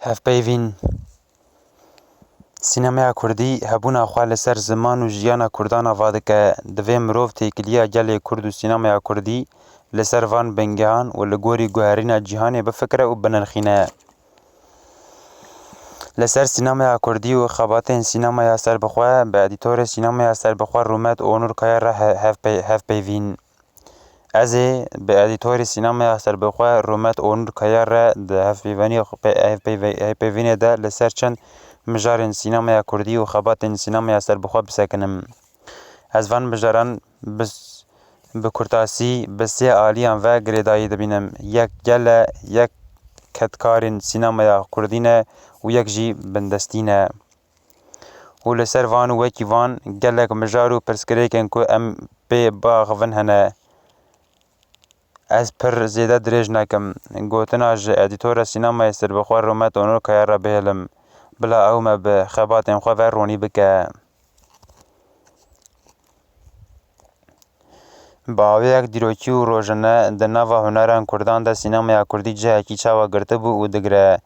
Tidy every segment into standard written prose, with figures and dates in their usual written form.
Hevpeyvîn sînemaya Kurdî hebûna xwe li ser ziman û jiyana Kurdan ava dike. Divê mirov têkiliya gelê Kurd û sînemaya Kurdî li ser van bingehan û li gorî guherîna cîhanê bifikire û binirxîne. Li ser sînemaya Kurdî û xebatên sînemaya serbixwe bi edîtorê sînemaya serbixwe Rûmet Onurkaya re hevpeyvîn. Ez ê bi edîtorê sînemaya serbixwe Rûmet Onurkaya re di hevpeyvînê de li ser çend mijarên sînemaya Kurdî û xebatên sînemaya serbixwe bisekinim. Ez van mijaran bi kurtasî bi sê aliyan ve girêdayî dibînim. Yek gele yek ketkarên sînemaya Kurdî ne û yek jî bindestî ne. Û li ser van û wekî van gelek mijar û pirsgirêkên ku em pê biaxivin hene. Ez pir zêde dirêj nakim. Gotina ji edîtora sînemaya serbixwe Rûmet Onurkaya re bihêlim. Bila ew me bi xebatên xwe ve ronî bike. Bi awayek dîrokî û rojine di nava huneran Kurdan de sînemaya Kurdî cihekî çawa girtibû û digire.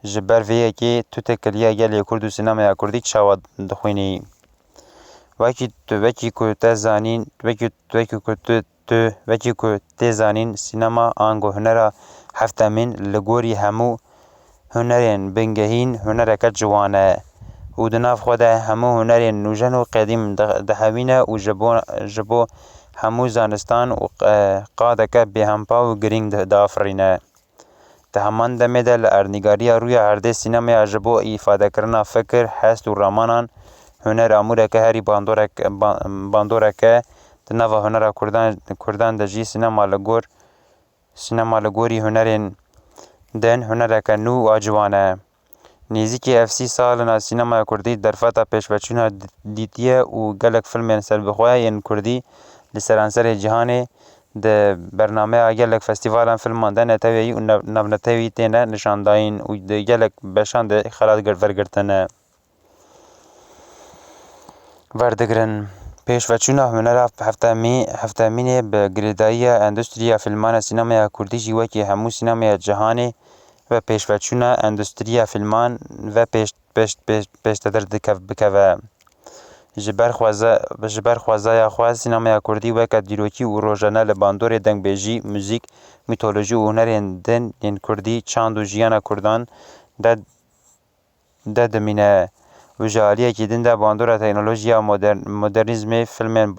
Ji ber vê yekê tu têkiliya gelê Kurd û sînemaya Kurdî çawa dixwînî. Wekî ku tê zanîn sînema ango hunera hevtemîn li gorî hemû hunerên bingehîn hunereke ciwan e û di nav xwe de hemû hunerên nûjen û qedîm dihewîne û ji bo hemû zanistan û qadeke bêhempa û girîng diafirîne. Di heman demê de li erdnîgariya rûya herdê sînemaya ji bo îfadekirina fikir, hest û ramanan huner amûreke herî bandoreke di nava hunera Kurdan de jî sînema li gorî hunerên din hunereke nû û a ciwan e. Nêzîkî ev 30 salîna sînemaya Kurdî derfeta pêşveçûna dîtiye û gelek filmên serbixwe yên Kurdî li seranserê cîhanê di bernameya gelek festîvalan filman de neteweyî û navnetewî têne nîşandayîn û di gelek beşan de xelat wergirtine. Werdigirin. Pêşveçûna hunera hevtemînê bi girêdayiya endûstriya filman a sînemaya Kurdî jî wekî hemû sînemaya cîhanê ve pêşveçûna endûstriya filman ve pêştedir bikeve. Ji ber xwezaya xwe sînemaya Kurdî weke dîrokî û rojane li bandorê dengbêjî, muzîk, mîtolojî û hunerên din yên Kurdî, çand û jiyana Kurdan de dimîne û ji aliyekî din de bandora teknolojiya modernîzmê filmên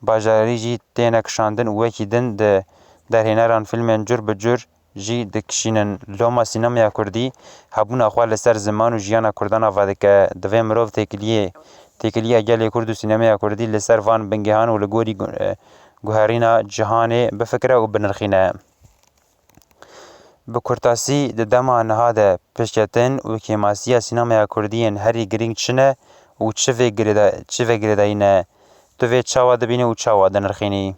bajarî jî têne kişandin û wekî din di derhêneran filmên cur bi cur jî dikişînin. Loma sînemaya Kurdî hebûna xwe li ser ziman û jiyana Kurdan ava dike. Divê mirov têkiliya gelê Kurd û sînemaya Kurdî li ser van bingehan û li gorî guherîna cîhanê bifikire û binirxîne. Bi kurtasî di dema niha de pêşketin û kêmasiya sînemaya Kurdî yên herî girîng çi ne û çi vê girêdayî ne? Tu vê çawa dibînî û çawa dinirxînî?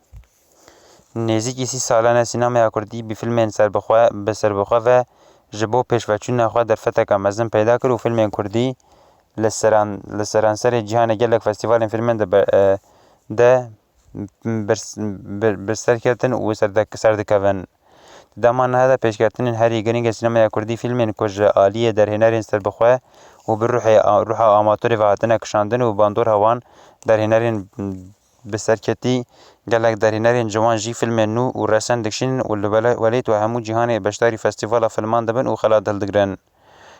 Nêzîkî 30 salan e sînemaya Kurdî bi filmên serbixwe ve ji bo pêşveçûna xwe derfeteka mezin peyda kir û filmên Kurdî li seranserê cîhanê gelek festîvalên filmên de birserketin û serdikevin. Di dema niha de pêşketinên herî girîng ê sînemaya Kurdî filmên ku ji aliyê derhênerên serbixwe û bi ruha amatûrê ve hatine kişandin û bandora wan derhênerên biserketî gelek derhênerên ciwan jî filmên nû û resen dikişînin û li welêt û hemû cîhanê beşdarî festîvala filman dibin û xelat hildigirin.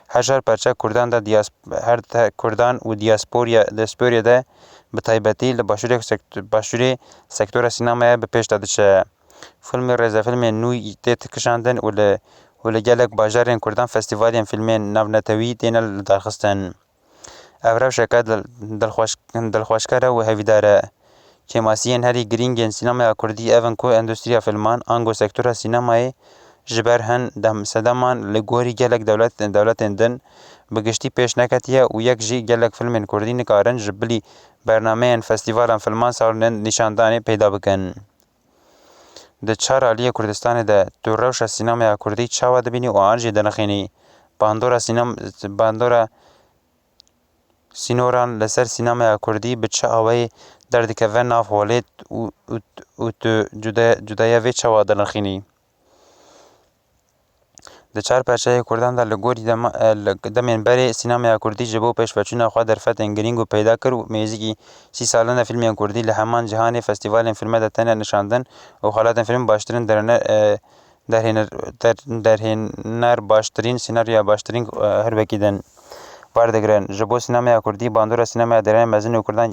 Hejar perçek Kurdan û dîasporayê de bi taybetî li başûrê sektora sînemaya bi pêş de diçe. Filmê rêzefilmên nû tê kişandin û li gelek bajarên Kurdan festîvalên filmên navnetewî têne lidarxistin. Ev rewşeke dilxweşker e û hêvîdar e. Kêmasiyên herî girîng yên sînemaya Kurdî ev in ku endûstriya filman ango sektora sînemayê ji ber hin sedeman li gorî gelek dewletên din bi giştî pêş neketiye û yek jî gelek filmên Kurdî nikarin ji bilî bernameyên festîvalan filman salûnên nîşandanê peyda bikin. Di çar aliyê Kurdistanê de tu rewşa sînemaya Kurdî çawa dibînî û an jî dinirxînî? Bandora sînoran li ser sînemaya Kurdî bi çi awayî derdikeve nav holê û tu cudaya vê çawa dinirxînî? د çar perçeyê Kurdan da li gorî demên berê sînemaya Kurdî ji bo pêşveçûna xwe derfetên giring û peyda kir û nêzîkî 30 salan de fîlmên Kurdî li heman cîhanê festîvalên filmê de têne nişandin û xelatên film baştırîn derhêner baştırîn senaryoya baştırîn hirbekî din werdigirin. Ji bo sînemaya Kurdî bandora sînemaya derhenê mezin û Kurdan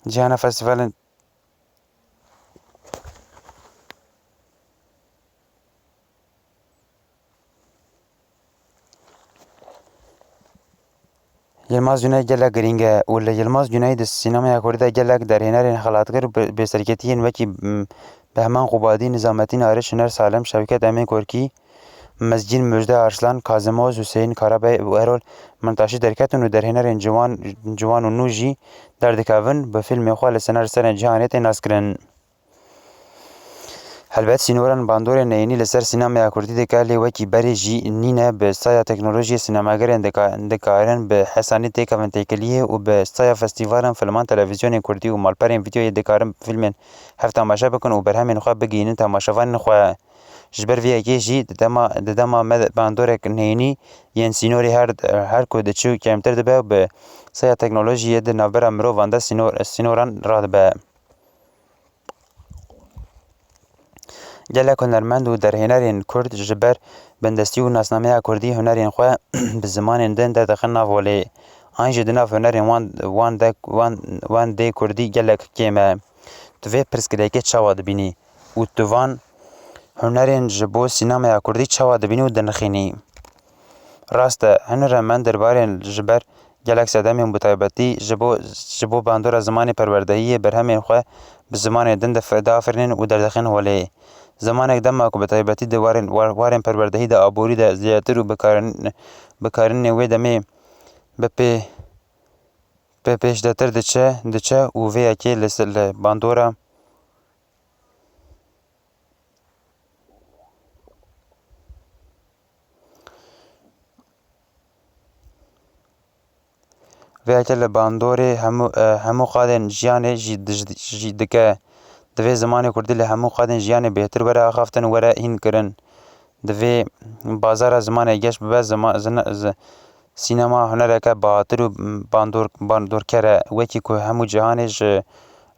cîhana festîvalên Yılmaz Güney gelek giring e û li Yılmaz Güney di sînemaya Kurdî de gelek derhênerên xelatgir û bêserketiyên wekî Behman Qubadî, Nizamettin Arîş, Huner Salem, Şevket Emîn Korkî, Mezgîn Müjde Arslan, Kazım Oz, Hüseyin Karabey û Erol Mintaşî derketin û derhênerên ciwan û nû jî derdikevin bi fîlmên xwe li senaryoserên cîhanê tê naskirin. Helbet sînoran bandorên neyînî li ser sînemaya Kurdî dike lê wekî berê jî nîne bi staya teknolojiyê sînemagerên dikarin bi hesanî têkevin têkiliyê û bi staya festîvalan filman televizyonên Kurdî û malperên vîdyoyê dikarin fîlmên hev temaşe bikin û berhemên xwe bigihînin temaşevanên xwe. Ji ber vê yekê jî di dema me bandorek neyînî yên sînorê her ku diçû kêmtir dibe bi staya teknolojiyê di navbera mirovan de sînoran radibe. Gelek hunermend û derhênerên Kurd ji ber bindestî û nasnameya Kurdî hunerên xwe bi zimanên din de dixin nav holê. An jî di nav hunerên wan dê Kurdî gelek kêm e. Tu vê pirsgirêkê çawa dibînî û tu van hunerên ji bo sînemaya Kurdî çawa dibînî û dinixînî? Rast e, hunermend derbarê ji ber gelek sedemên bi taybetî ji bo bandora zimanê perwerdehiyê berhemên xwe bi zimanê din de afirînin û derdixin holê. Zemanek dema ku bi taybetî di warên perwerdehî de aborî de zêdetir û bikarînên wê demê bi pêşdetir diçe û vê yekê li bandora bandorê hemû xalên jiyanê jî dike. Divê zimanê Kurdî li hemû xalên jiyanê bêhtir were axaftin û were hînkirin. Divê bazara zimanê geş bibe sînema hunereke bahatir û bandorker e, wekî ku hemû cîhanê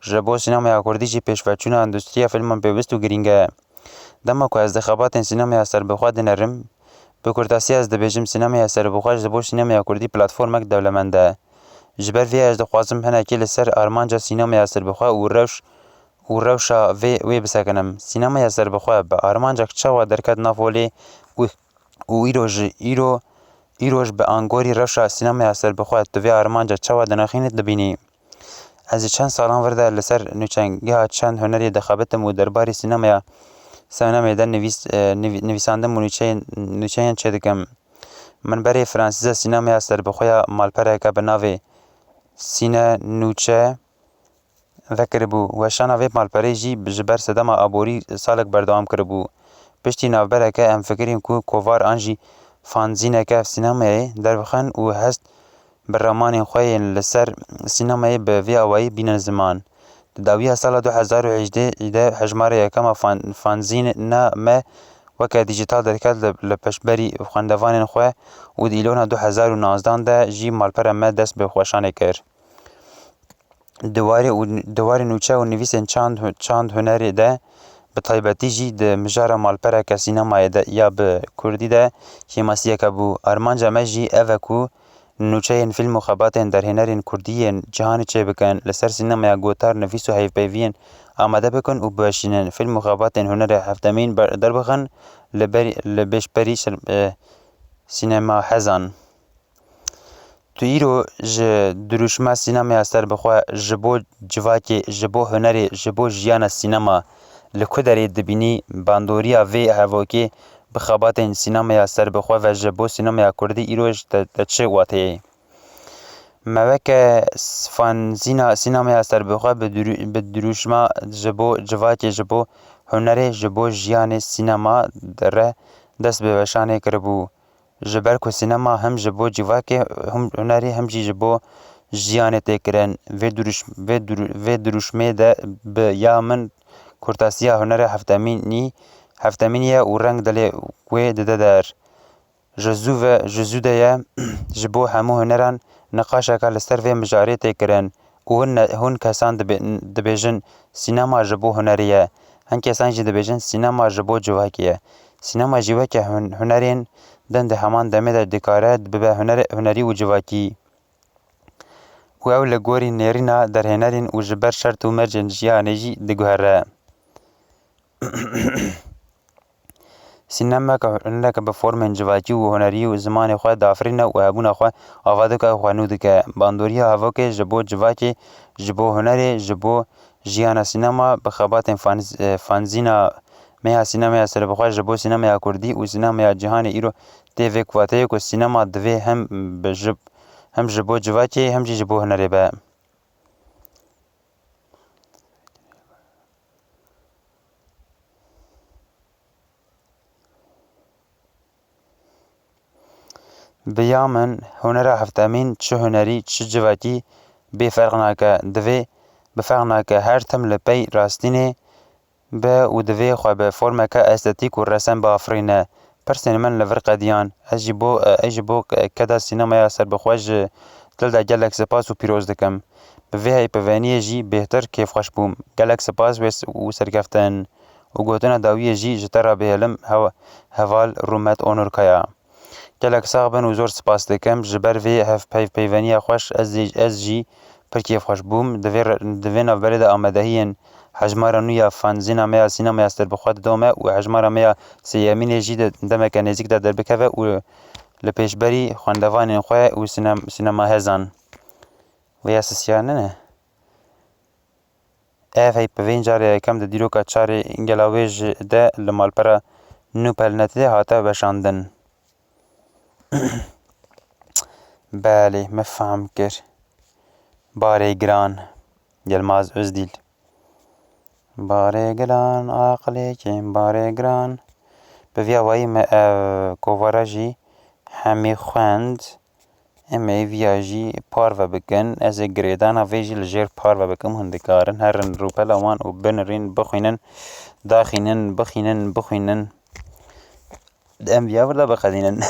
ji bo sînemaya Kurdî jî pêşveçûna endûstriya filman pêwîst û giring e. Dema ku ez di xebatên sînemaya serbixwe dinêrim, bi kurtasî ez dibêjim sînemaya serbixwe ji bo sînemaya Kurdî platformek dewlemend e. Ji ber vê ez dixwazim hinekê li ser armanca sînemaya serbixwe û rewşa wê bisekinim. Sînemaya serbixwe bi armancek çawa derket nav holê û îroj bi angorî rewşa sînemaya serbixwe tu vê armanca çawa dinixînî dibînî. Ez ji çend salan vir de li ser nûçengeha çend hunerê dixebitim û derbarê sînemê de nivîsandim û nûçeyên çêdikim. Min berê Fransîze sînemaya serbixweya malpereke bi navê Sîne Nûçe vekiribû. Weşana vê malperê jî ji ber sedema aborî salek berdewam kiribû. Piştî navbereke em fikirîn ku kovar an jî fanzîneke sînemayê derbixin û hest bi ramanên xwe yên li ser sînemayê bi vê awayî bînin ziman. Di dawiya sala 2018 de hejmara yekema fanzîna me weke dîjîtal derket li piştberî xwendevanên xwe û di îlona 2019 de jî malpera me dest bi xweşanê kir. Di warê nûçe û nivîsên çand hunerê de bi taybetî jî di mijara malpereke sînemayê de ya bi Kurdî de kêmasiyeke bû. Armanca me jî ev e ku nûçeyên fîlm û xebatên derhênerên Kurdî yên cîhanê çêbikin, li ser sînemaya gotar, nivîs û hevpeyviyên amade bikin û biweşînin. Fîlm û xebatên hunerê hevdemîn derbixin li pêşberî sînemahezan. Tu îro ji dirûjma sînemaya serbixwe ji bo civakê, ji bo hunerê, ji bo jiyana sînema li ku derê dibînî bandoriya vê hevokê bi xebatên sînemaya serbixwe ve ji bo sînemaya Kurdî îro te çi wateyê? Me weke fanzîna sînemaya serbixwe bi dirûjma ji bo civakê, ji bo hunerê, ji bo jiyanê sînema re dest bi weşanê kiribû. جبر کو سینما هم جبو جواکی هم هنری هم جی جبو جیانه تکرن و دروشمه ده به یا من کورتاسیا هنر هفتمینیه و رنگ دلی کوی ده در جزو ده جبو همو هنران نقاشا که لستر و مجاری تکرن و هن کسان دبیجن سینما جبو هنریه هن کسان جی دبیجن سینما جبو جواکیه سینما جواکی هنرین دند همان دمه در دکاره ببه هنری و جواکی و او لگوری نیرینا در هنرین و جبر شرط و مرجن جیانه جی دگوهره سینما که به فرم جواکی و هنری و زمان خواه دافرین و هبون خواه آواده که خوانوده که باندوری هوا که جبو جواکی جبو هنری جبو جیانا سینما بخبات فانزینا میا سینما سر بخواه جبو سینما کردی و سینما جهان ایرو تیوه کواته که سینما دوی هم جبو جواکی هم جبو هنری به بیامن هنر هفتمین چه هنری چه جواکی بفرق ناکه دوی بفرق ناکه هر تم لپی راستینه به و دوی خواه به فرم که استتیک و رسم بافرینه پرسین من لور قدیان اجبو کدا سینما سر بخواج دل دا گلک سپاس و پیروز دکم به وی پوانی جی بهتر کیف خوش بوم گلک سپاس و سرگفتن و گوتنا داوی جی جتر بهلم هوال رومت اونور کیا گلک ساغبن و زور سپاس دکم جبر وی هف پیوانی خوش از جی پر کیف خوش بوم دوی نوبره دا آمدهین حجمارا نویا فانزینا میا سینما استر بخواد دومه و حجمارا میا سیامین جی دمک نزیک دا در بکوه و لپیشبری خواندوان خواه و سینما هزان و یا سسیانه نه هی پوین جاره کم دا دیرو که چاره انگلاویج ده لمال پرا نو پلنته هاتا بشاندن بله مفهم کر باره گران یلماز ازدیل باره گران عقلی کم باره گران به ویاوایی کووارا جی همی خوند امی ویاجی پار و بکن از گریدان ویجی لجیر پار و بکم هندکارن هرن روپل اوان و بنرین بخوینن داخینن بخوینن ام ویا ورده بخدینن